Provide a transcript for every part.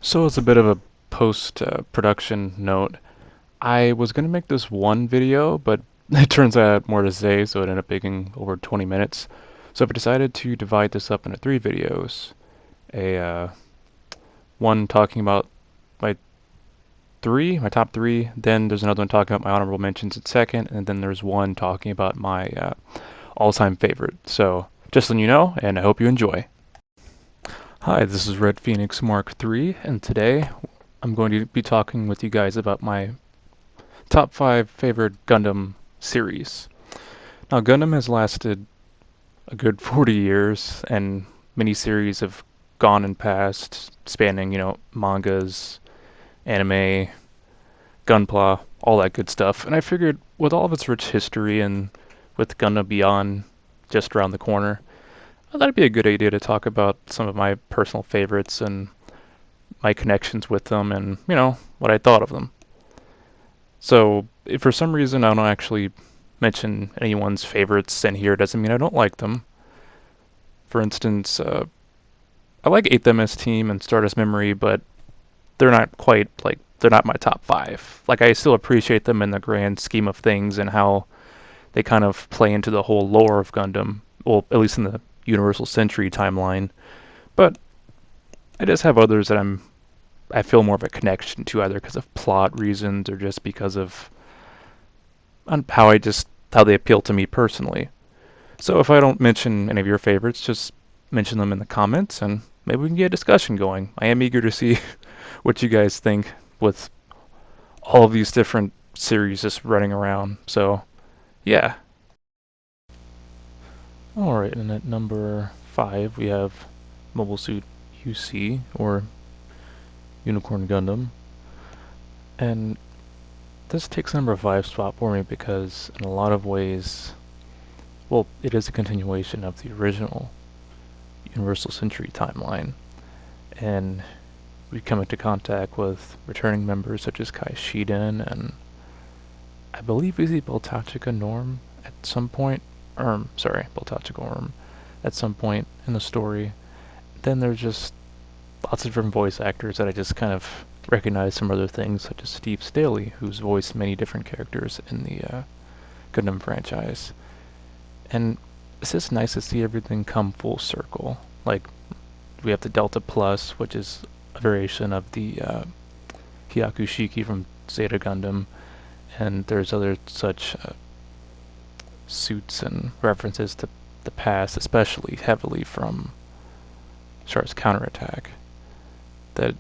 So as a bit of a post-production note, I was going to make this one video, but it turns out I had more to say, so it ended up taking over 20 minutes. So I decided to divide this up into three videos. A one talking about my my top three. Then there's another one talking about my honorable mentions in second, and then there's one talking about my all-time favorite. So just letting you know, and I hope you enjoy. Hi, this is Red Phoenix Mark III, and today I'm going to be talking with you guys about my top 5 favorite Gundam series. Now, Gundam has lasted a good 40 years, and many series have gone and passed, spanning, mangas, anime, Gunpla, all that good stuff. And I figured, with all of its rich history and with Gundam Beyond just around the corner, I thought it'd be a good idea to talk about some of my personal favorites and my connections with them and, what I thought of them. So, if for some reason I don't actually mention anyone's favorites in here, doesn't mean I don't like them. For instance, I like 8th MS Team and Stardust Memory, but they're not my top 5. Like, I still appreciate them in the grand scheme of things and how they kind of play into the whole lore of Gundam, well, at least in the Universal Century timeline. But I just have others that I feel more of a connection to, either because of plot reasons or just because of how they appeal to me personally. So if I don't mention any of your favorites, just mention them in the comments and maybe we can get a discussion going. I am eager to see what you guys think with all of these different series just running around. So yeah. Alright, and at number 5 we have Mobile Suit UC, or Unicorn Gundam. And this takes number 5 spot for me because in a lot of ways, well, it is a continuation of the original Universal Century timeline. And we come into contact with returning members such as Kai Shiden and I believe we see Beltachika Norm at some point. Beltachika Orm at some point in the story. Then there's just lots of different voice actors that I just kind of recognize from other things, such as Steve Staley, who's voiced many different characters in the Gundam franchise. And it's just nice to see everything come full circle. Like, we have the Delta Plus, which is a variation of the Hyakushiki from Zeta Gundam, and there's other such suits and references to the past, especially heavily from Char's counterattack, that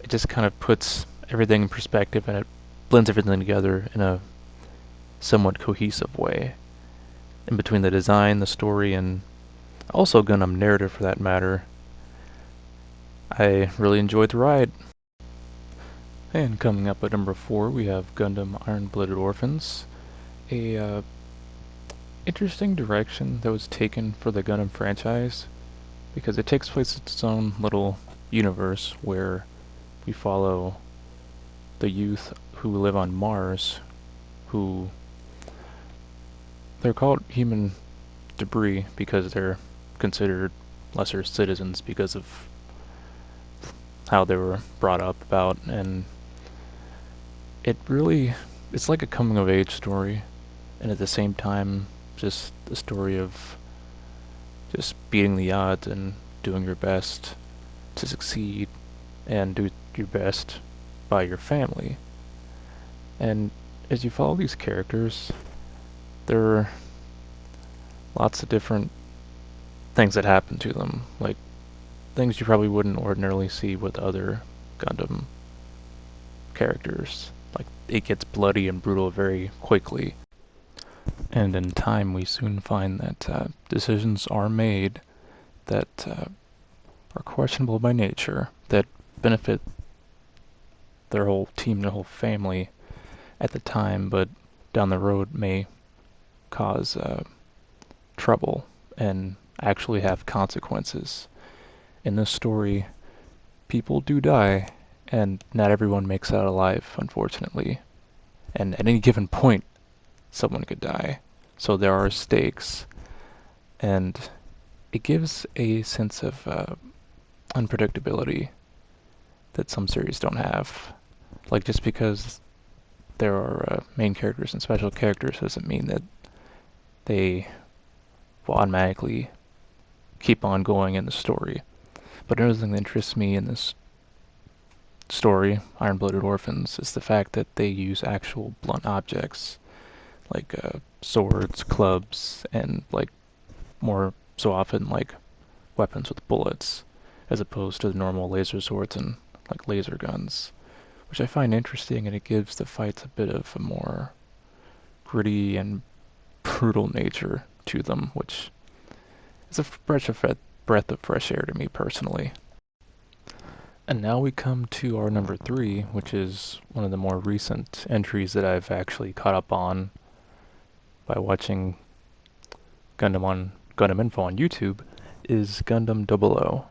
it just kind of puts everything in perspective and it blends everything together in a somewhat cohesive way. In between the design, the story, and also Gundam narrative for that matter, I really enjoyed the ride. And coming up at number 4, we have Gundam Iron-Blooded Orphans, a interesting direction that was taken for the Gundam franchise, because it takes place in its own little universe where we follow the youth who live on Mars, who they're called human debris because they're considered lesser citizens because of how they were brought up about, and it's like a coming of age story, and at the same time just the story of just beating the odds and doing your best to succeed and do your best by your family. And as you follow these characters, there are lots of different things that happen to them, like things you probably wouldn't ordinarily see with other Gundam characters. Like, it gets bloody and brutal very quickly. And in time, we soon find that decisions are made that are questionable by nature, that benefit their whole team, their whole family at the time, but down the road may cause trouble and actually have consequences. In this story, people do die, and not everyone makes it out alive, unfortunately. And at any given point, someone could die. So there are stakes, and it gives a sense of unpredictability that some series don't have. Like, just because there are main characters and special characters doesn't mean that they will automatically keep on going in the story. But another thing that interests me in this story, Iron-Blooded Orphans, is the fact that they use actual blunt objects like swords, clubs, and like more so often like weapons with bullets, as opposed to the normal laser swords and like laser guns, which I find interesting, and it gives the fights a bit of a more gritty and brutal nature to them, which is a breath of fresh air to me personally. And now we come to our number 3, which is one of the more recent entries that I've actually caught up on by watching Gundam Info on YouTube, is Gundam 00.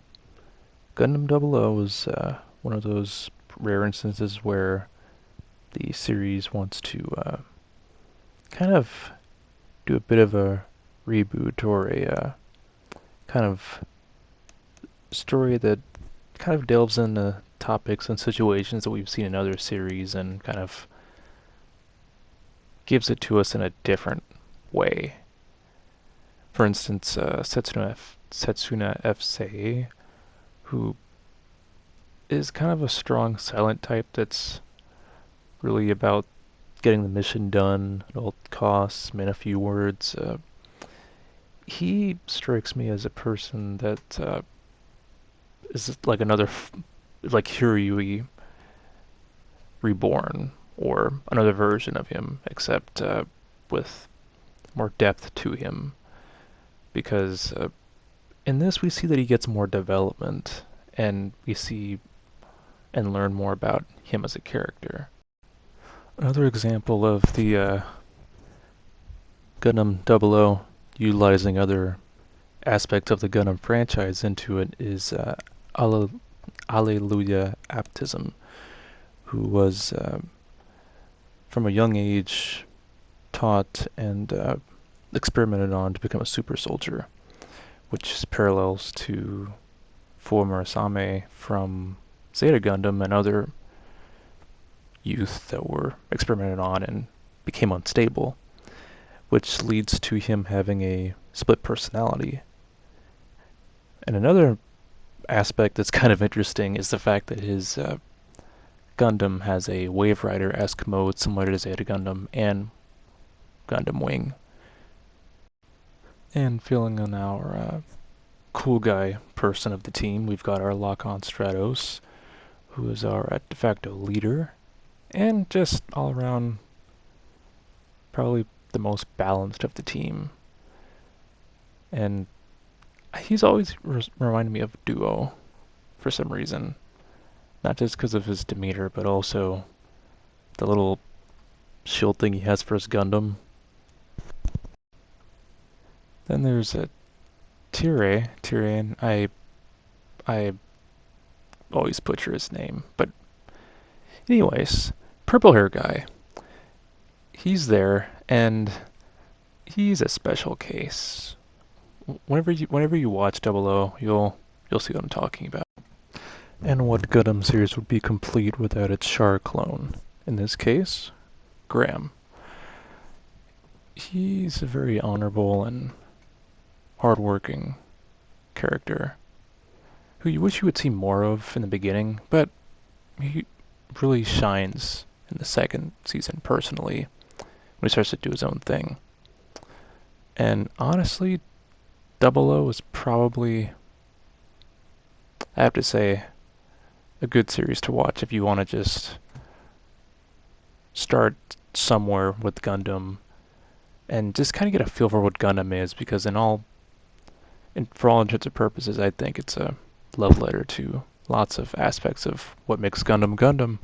Gundam 00 is one of those rare instances where the series wants to kind of do a bit of a reboot, or a kind of story that kind of delves into topics and situations that we've seen in other series and kind of gives it to us in a different way. For instance, Setsuna F. who is kind of a strong silent type that's really about getting the mission done at all costs, in a few words. He strikes me as a person that is like like Hiryui reborn, or another version of him, except with more depth to him. Because in this, we see that he gets more development, and we see and learn more about him as a character. Another example of the Gundam 00 utilizing other aspects of the Gundam franchise into it is Alleluia Aptism, who was from a young age taught and experimented on to become a super soldier, which parallels to former Asame from Zeta Gundam and other youth that were experimented on and became unstable, which leads to him having a split personality. And another aspect that's kind of interesting is the fact that his Gundam has a Wave Rider-esque mode similar to Zeta Gundam and Gundam Wing. And filling in our cool guy person of the team, we've got our Lock-On Stratos, who is our de facto leader, and just all around probably the most balanced of the team. And he's always reminded me of Duo for some reason. Not just because of his demeanor, but also the little shield thing he has for his Gundam. Then there's a Tyrian. I always butcher his name, but anyways, purple hair guy. He's there, and he's a special case. Whenever you watch 00, you'll see what I'm talking about. And what Gundam series would be complete without its Char clone? In this case, Graham. He's a very honorable and hardworking character who you wish you would see more of in the beginning, but he really shines in the second season personally when he starts to do his own thing. And honestly, 00 is probably, I have to say, a good series to watch if you want to just start somewhere with Gundam and just kind of get a feel for what Gundam is, because for all intents and purposes, I think it's a love letter to lots of aspects of what makes Gundam Gundam.